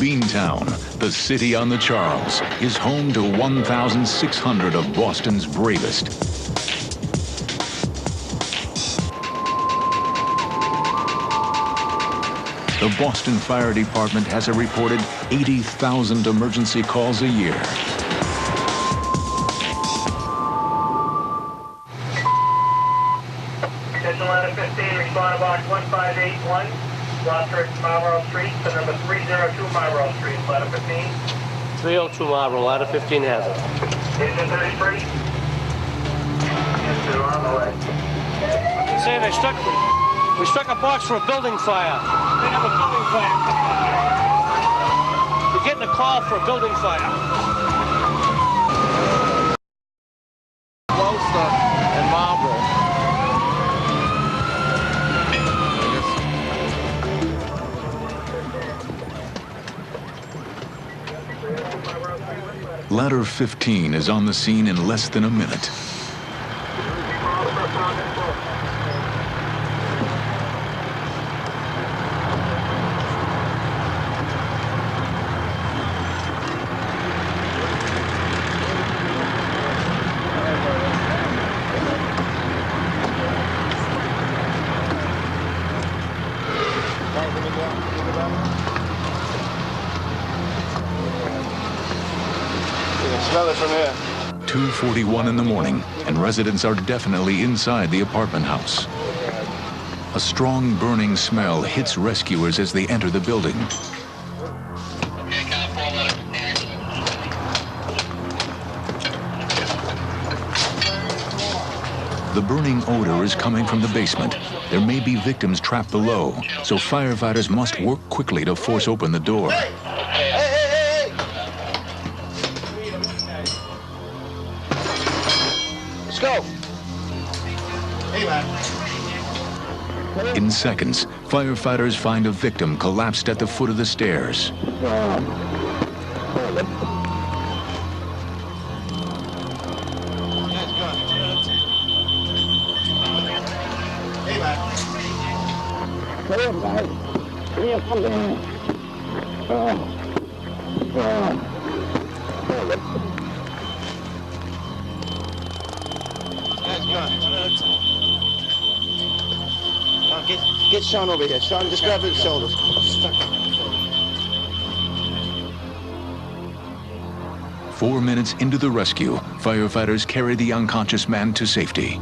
Beantown, the city on the Charles, is home to 1,600 of Boston's bravest. The Boston Fire Department has a reported 80,000 emergency calls a year. Attention ladder 15, respond to box 1581, Gloucester Marlborough Street, to number 302 Marlborough Street, ladder 15. 302 Marlborough, ladder 15 has it. Engine 33. Engine on the way. Saying we struck a box for a building fire. They have a building fire. We're getting a call for a building fire. Gloucester and Marlborough. Ladder 15 is on the scene in less than a minute. Smell it from here. 2:41 in the morning, and residents are definitely inside the apartment house. A strong burning smell hits rescuers as they enter the building. The burning odor is coming from the basement. There may be victims trapped below, so firefighters must work quickly to force open the door. Let's go. Hey, man. In seconds, firefighters find a victim collapsed at the foot of the stairs. Hey, man. Get Sean over here. Sean, just grab his shoulders. 4 minutes into the rescue, firefighters carry the unconscious man to safety.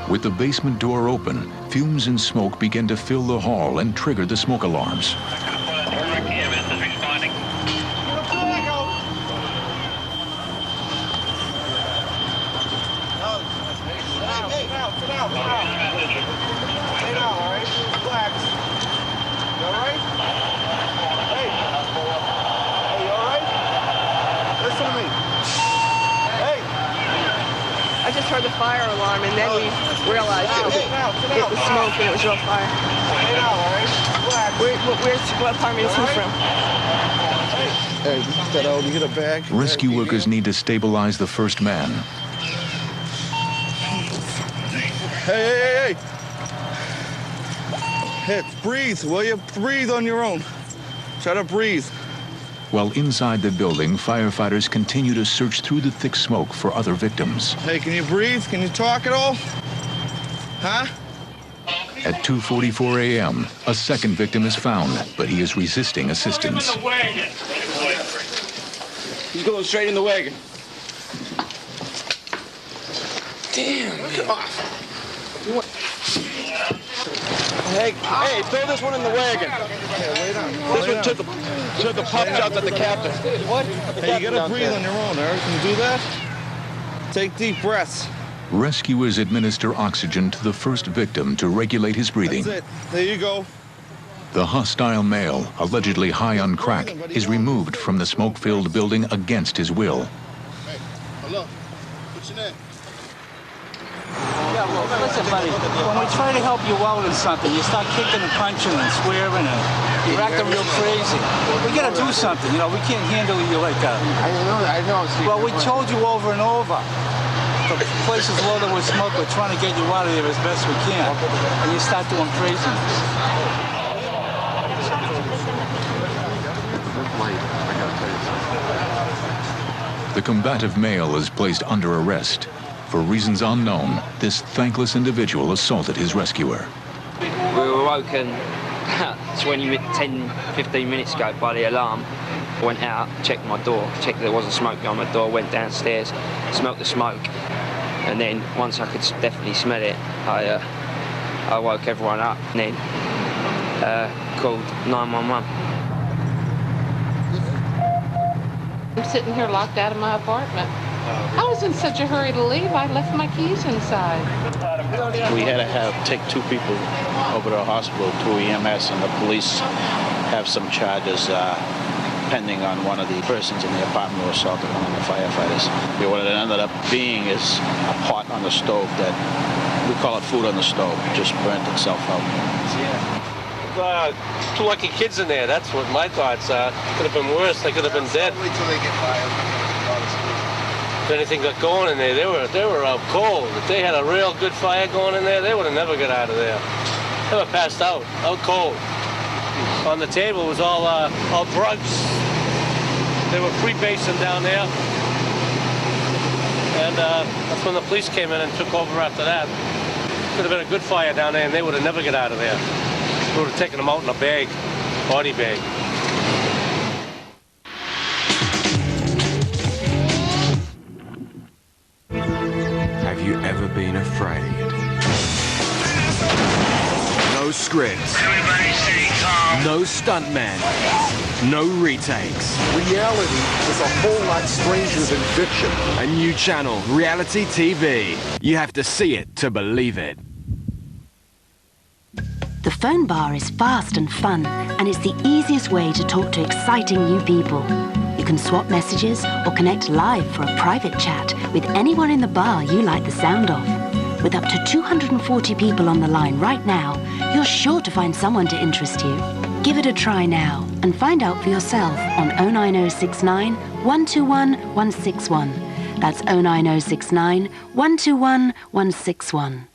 With the basement door open, fumes and smoke begin to fill the hall and trigger the smoke alarms. I just heard the fire alarm, and then we realized it was smoke and it was real fire. What apartment is he from? Hey, get out. You get a bag. Rescue workers need to stabilize the first man. Hey. Hey, breathe, will you? Breathe on your own. Try to breathe. While inside the building, firefighters continue to search through the thick smoke for other victims. Hey, can you breathe? Can you talk at all? Huh? At 2:44 a.m., a second victim is found, but he is resisting assistance. He's going straight in the wagon. Damn, man. Hey, throw this one in the wagon. This one took the pup shot at the captain. What? Hey, you gotta breathe on your own, Eric. Can you do that? Take deep breaths. Rescuers administer oxygen to the first victim to regulate his breathing. That's it. There you go. The hostile male, allegedly high on crack, is removed from the smoke-filled building against his will. Hey, hello. What's your name? Yeah, well, listen, buddy, when we try to help you out in something, you start kicking and punching and swearing and you're acting real crazy. We gotta do something, you know, we can't handle you like that. I know. Well, we told you over and over. The place is loaded with smoke, we're trying to get you out of there as best we can. And you start doing craziness. combative male is placed under arrest. For reasons unknown, this thankless individual assaulted his rescuer. We were woken 10, 15 minutes ago by the alarm. I went out, checked my door, checked there wasn't smoke behind my door, went downstairs, smelt the smoke, and then once I could definitely smell it, I woke everyone up and then called 911. I'm sitting here locked out of my apartment. I was in such a hurry to leave, I left my keys inside. We had to take 2 people over to the hospital, 2 EMS, and the police have some charges pending on one of the persons in the apartment who assaulted one of the firefighters. What it ended up being is a pot on the stove that, we call it food on the stove, just burnt itself out. Yeah. 2 lucky kids in there, that's what my thoughts are. Could have been worse, they could have been dead. Wait till they get fired. If anything got going in there, they were out cold. If they had a real good fire going in there, they would have never got out of there. They were passed out cold. On the table was all drugs. They were freebasing down there. And that's when the police came in and took over after that. Could have been a good fire down there and they would have never got out of there. We would have taken them out in a bag, body bag. Have you ever been afraid? No scripts. Everybody stay calm. No stuntmen. No retakes. Reality is a whole lot stranger than fiction. A new channel, reality TV. You have to see it to believe it. The phone bar is fast and fun, and it's the easiest way to talk to exciting new people. You can swap messages or connect live for a private chat with anyone in the bar you like the sound of. With up to 240 people on the line right now, you're sure to find someone to interest you. Give it a try now and find out for yourself on 09069 121 161. That's 09069 121 161.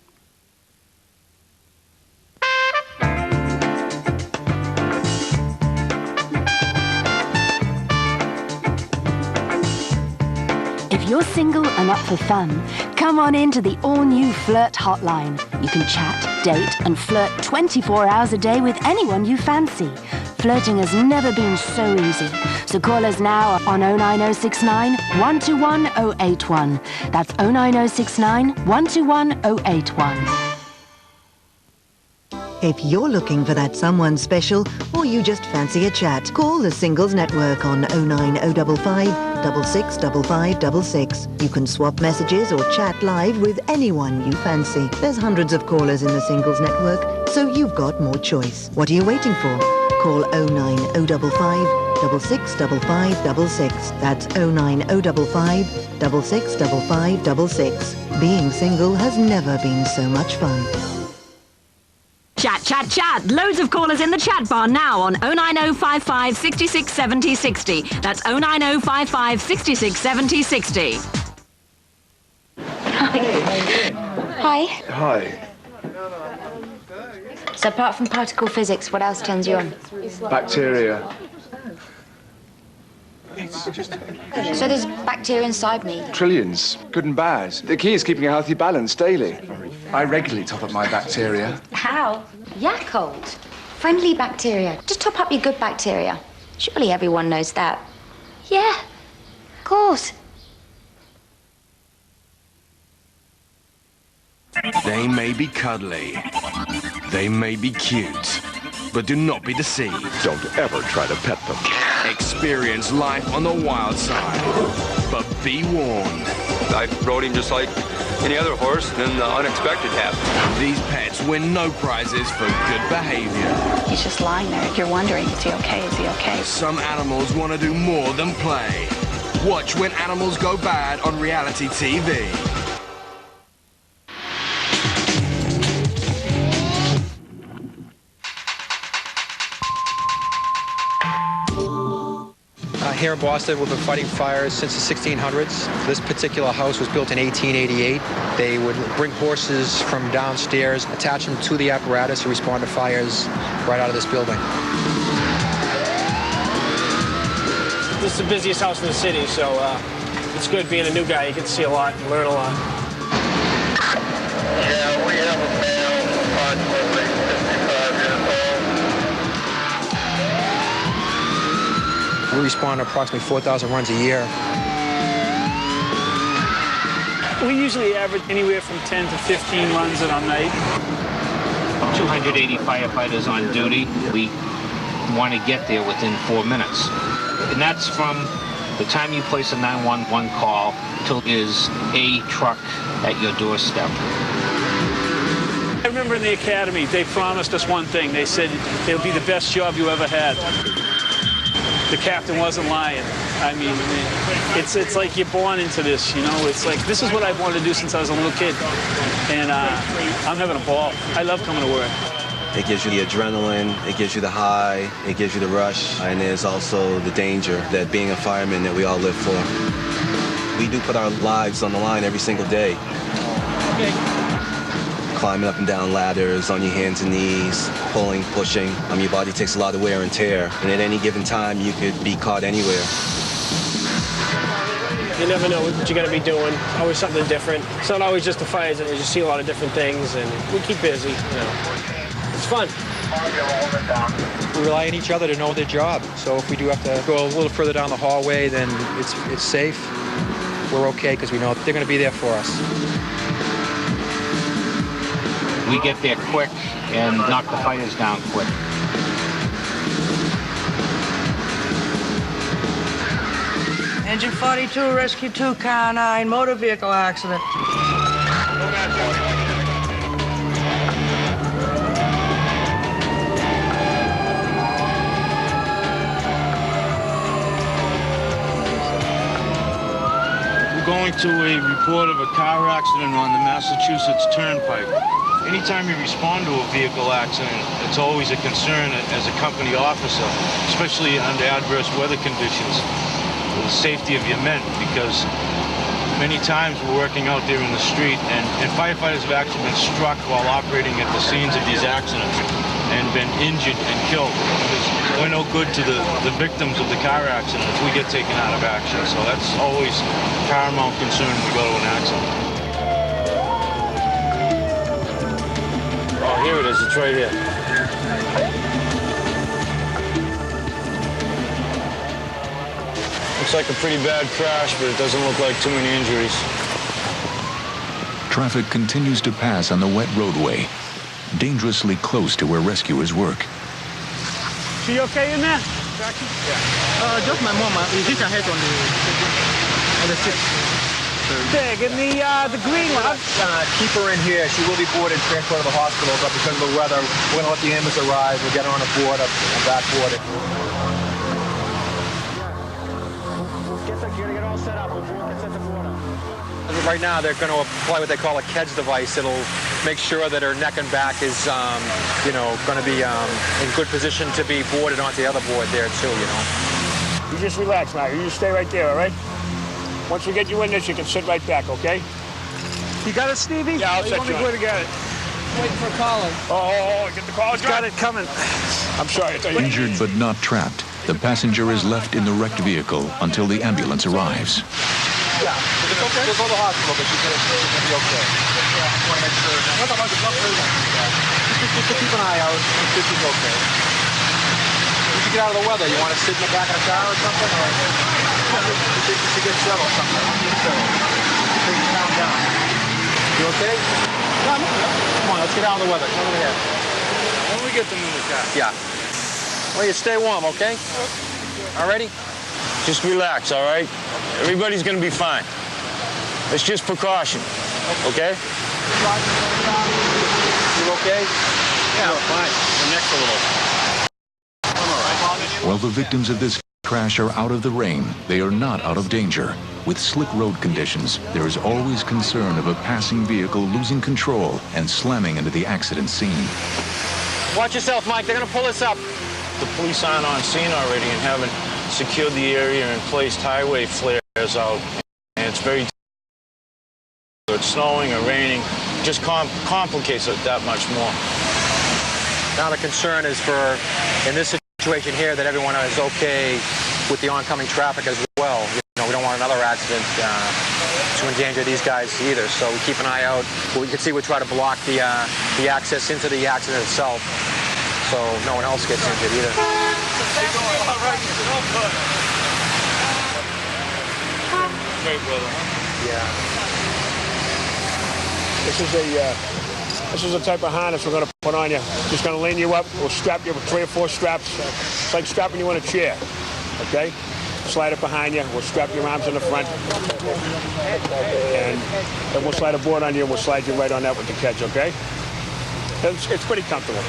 If you're single and up for fun, come on into the all-new Flirt Hotline. You can chat, date, and flirt 24 hours a day with anyone you fancy. Flirting has never been so easy. So call us now on 09069 121 081. That's 09069 121 081. If you're looking for that someone special or you just fancy a chat, call the Singles Network on 09055 665566. You can swap messages or chat live with anyone you fancy. There's hundreds of callers in the Singles Network, so you've got more choice. What are you waiting for? Call 09055 665566. That's 09055 665566. Being single has never been so much fun. Chat, chat, chat. Loads of callers in the chat bar now on 09055 66 70 60. That's 09055 66 70 60. Hi. Hi. So apart from particle physics, what else turns you on? Bacteria. So there's bacteria inside me. Trillions. Good and bad. The key is keeping a healthy balance daily. I regularly top up my bacteria. How? Yakult. Friendly bacteria. Just top up your good bacteria. Surely everyone knows that. Yeah, of course. They may be cuddly. They may be cute. But do not be deceived. Don't ever try to pet them. Experience life on the wild side. But be warned. I rode him just like any other horse, then the unexpected happened. These pets win no prizes for good behavior. He's just lying there. If you're wondering, is he okay? Is he okay? Some animals want to do more than play. Watch When Animals Go Bad on reality TV. Here in Boston, we've been fighting fires since the 1600s. This particular house was built in 1888. They would bring horses from downstairs, attach them to the apparatus to respond to fires right out of this building. This is the busiest house in the city, so It's good being a new guy. You get to see a lot and learn a lot. Yeah, we have a male, approximately 55 years old. We respond to approximately 4,000 runs a year. We usually average anywhere from 10 to 15 runs in a night. 280 firefighters on duty. We want to get there within 4 minutes. And that's from the time you place a 911 call till is a truck at your doorstep. I remember in the academy, they promised us one thing. They said it'll be the best job you ever had. The captain wasn't lying. I mean, it's like you're born into this, you know? It's like, this is what I've wanted to do since I was a little kid. And I'm having a ball. I love coming to work. It gives you the adrenaline, it gives you the high, it gives you the rush, and there's also the danger that being a fireman that we all live for. We do put our lives on the line every single day. Okay. Climbing up and down ladders on your hands and knees, pulling, pushing. Your body takes a lot of wear and tear, and at any given time, you could be caught anywhere. You never know what you're going to be doing. Always something different. It's not always just the fires. You see a lot of different things, and we keep busy, you know. It's fun. We rely on each other to know their job. So if we do have to go a little further down the hallway, then it's safe. We're okay because we know they're going to be there for us. We get there quick and knock the fires down quick. Engine 42, Rescue 2, Car 9, motor vehicle accident. We're going to a report of a car accident on the Massachusetts Turnpike. Anytime you respond to a vehicle accident, it's always a concern as a company officer, especially under adverse weather conditions, for the safety of your men, because many times we're working out there in the street and firefighters have actually been struck while operating at the scenes of these accidents and been injured and killed. We're no good to the victims of the car accident if we get taken out of action, so that's always paramount concern when we go to an accident. Oh, here it is. It's right here. Looks like a pretty bad crash, but it doesn't look like too many injuries. Traffic continues to pass on the wet roadway, dangerously close to where rescuers work. She okay in there? Yeah. Just my mom. We hit her head on the seat. Big, and the green one. Keep her in here. She will be boarded and transported to the hospital, but because of the weather, we're going to let the ambulance arrive. We'll get her on a board, a back board. Right now, they're going to apply what they call a KEDS device. It'll make sure that her neck and back is, going to be in good position to be boarded onto the other board there, too, you know. You just relax now. You just stay right there, all right? Once we get you in this, you can sit right back, okay? You got it, Stevie? Yeah, I'll set you on. Where to get it? Waiting for a caller. Oh, get the caller. Got it coming. I'm sorry. Injured but not trapped, the passenger is left in the wrecked vehicle until the ambulance arrives. Yeah, it's okay. She'll go to the hospital, but she's going to be okay. I want to make sure. Just to keep an eye out, make sure she's okay. Once you get out of the weather, you want to sit in the back of the car or something, or to get settled something. Take it calm down. You okay? Come on, let's get out of the weather. Come over here. When we get them in the car. Yeah. Well, you stay warm, okay? All ready? Just relax, all right? Everybody's going to be fine. It's just precaution, okay? You okay? Yeah, I'm fine. The neck's a little. I'm all right. While the victims of this crash are out of the rain, they are not out of danger. With slick road conditions, there is always concern of a passing vehicle losing control and slamming into the accident scene. Watch yourself, Mike. They're going to pull us up. The police aren't on scene already and haven't secured the area and placed highway flares out. And it's very it's snowing or raining. Just complicates it that much more. Now the concern is for, in this situation here, that everyone is okay with the oncoming traffic as well. You know, we don't want another accident to endanger these guys either. So we keep an eye out. You can see we try to block the access into the accident itself, so no one else gets injured either. Great weather, huh? Yeah. This is the type of harness we're going to put on you. Just going to lean you up. We'll strap you with 3 or 4 straps. It's like strapping you in a chair. Okay? Slide it behind you. We'll strap your arms in the front. And then we'll slide a board on you and we'll slide you right on that with the catch, okay? It's pretty comfortable.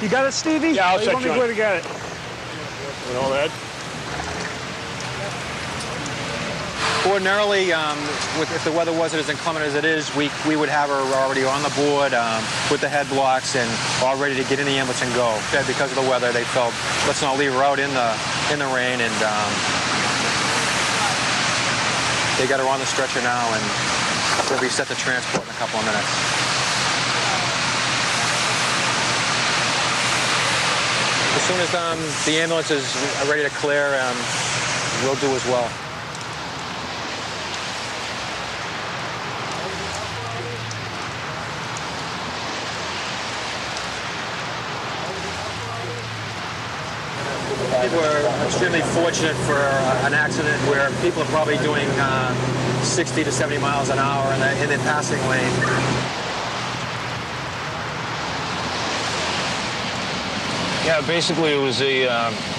You got it, Stevie? Yeah, I'll set you. You on. Where to get it? You know that? Ordinarily, if the weather wasn't as inclement as it is, we would have her already on the board with the head blocks and all ready to get in the ambulance and go. Because of the weather, they felt, let's not leave her out in the rain, and they got her on the stretcher now, and we'll be set to transport in a couple of minutes. As soon as the ambulance is ready to clear, we'll do as well. We're extremely fortunate for an accident where people are probably doing 60 to 70 miles an hour in the passing lane. Yeah, basically it was a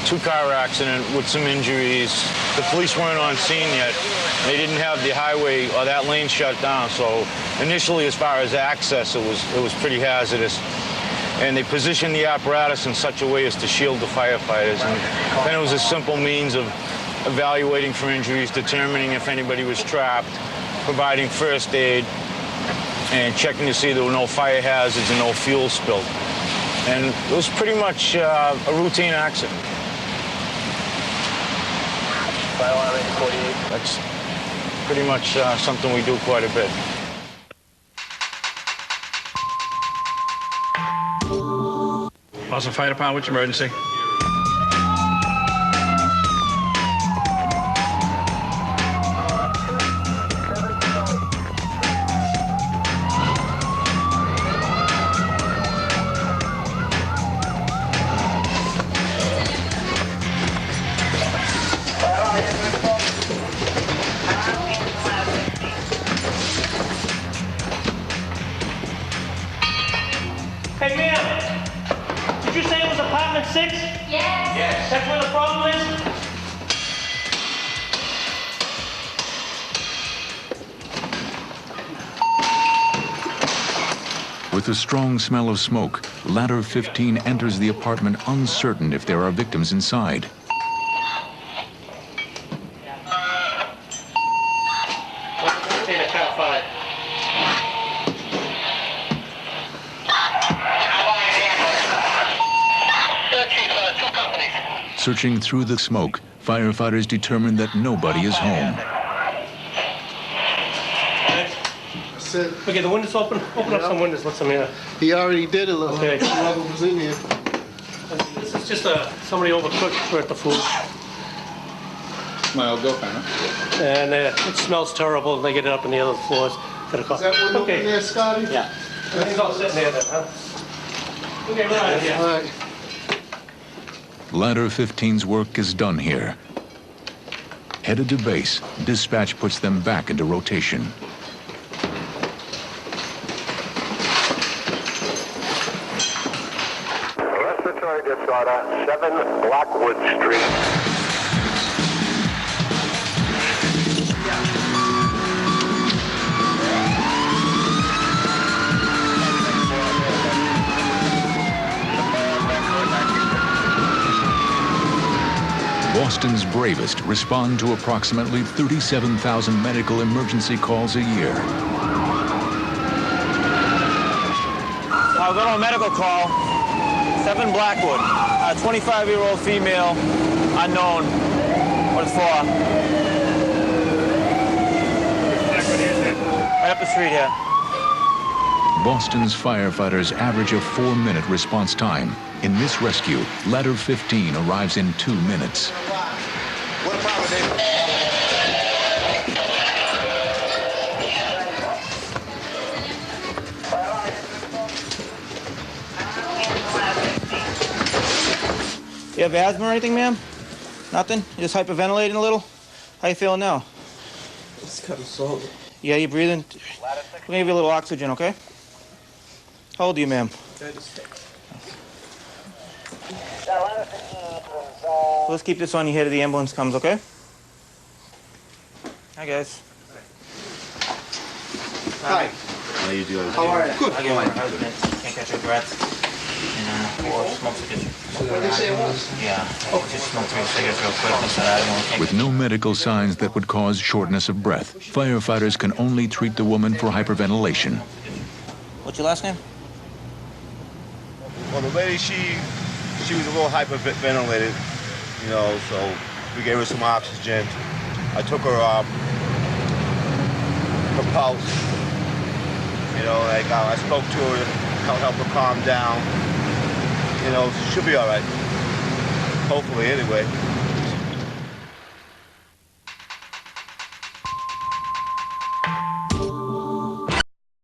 2-car accident with some injuries. The police weren't on scene yet. They didn't have the highway or that lane shut down, so initially as far as access, it was pretty hazardous. And they positioned the apparatus in such a way as to shield the firefighters. And then it was a simple means of evaluating for injuries, determining if anybody was trapped, providing first aid, and checking to see there were no fire hazards and no fuel spilled. And it was pretty much a routine accident. That's pretty much something we do quite a bit. Boston Fire Department, which emergency? Hey, ma'am. Did you say it was apartment 6? Yes. That's where the problem is? With the strong smell of smoke, Ladder 15 enters the apartment uncertain if there are victims inside. Searching through the smoke, firefighters determine that nobody is home. Okay, the windows open. Open up some windows, let some air. He already did it. Okay. Whoever was in here. This is just somebody overcooked for the food. My old girlfriend, huh? And it smells terrible. They get it up in the other floors. Is that window in there, Scotty? Yeah. Everything's all sitting there then, huh? Okay, we're out of here. All right. Ladder 15's work is done here. Headed to base, dispatch puts them back into rotation. Respiratory disorder, 7 Blackwood Street. Boston's Bravest respond to approximately 37,000 medical emergency calls a year. I'll go to a medical call. 7 Blackwood. A 25-year-old female, unknown. What it's for? Right up the street here. Boston's firefighters average a 4-minute response time. In this rescue, ladder 15 arrives in 2 minutes. What problem, David? You have asthma or anything, ma'am? Nothing? You just hyperventilating a little? How you feeling now? It's kind of sore. Yeah, you breathing? We're gonna give you a little oxygen, okay? How old are you, ma'am? 36. Let's keep this on your head till the ambulance comes, okay? Hi, guys. Hi. How you doing? How are you? Good. I get my husband. Can't catch your breath. And or smoke cigarettes. What did they say it was? Yeah. Just smoke 3 cigarettes real quick. And so I don't With no medical signs that would cause shortness of breath, firefighters can only treat the woman for hyperventilation. What's your last name? Well, the lady, she was a little hyperventilated, you know, so we gave her some oxygen. I took her pulse. You know, like I spoke to her, help her calm down. You know, she'll be all right. Hopefully, anyway.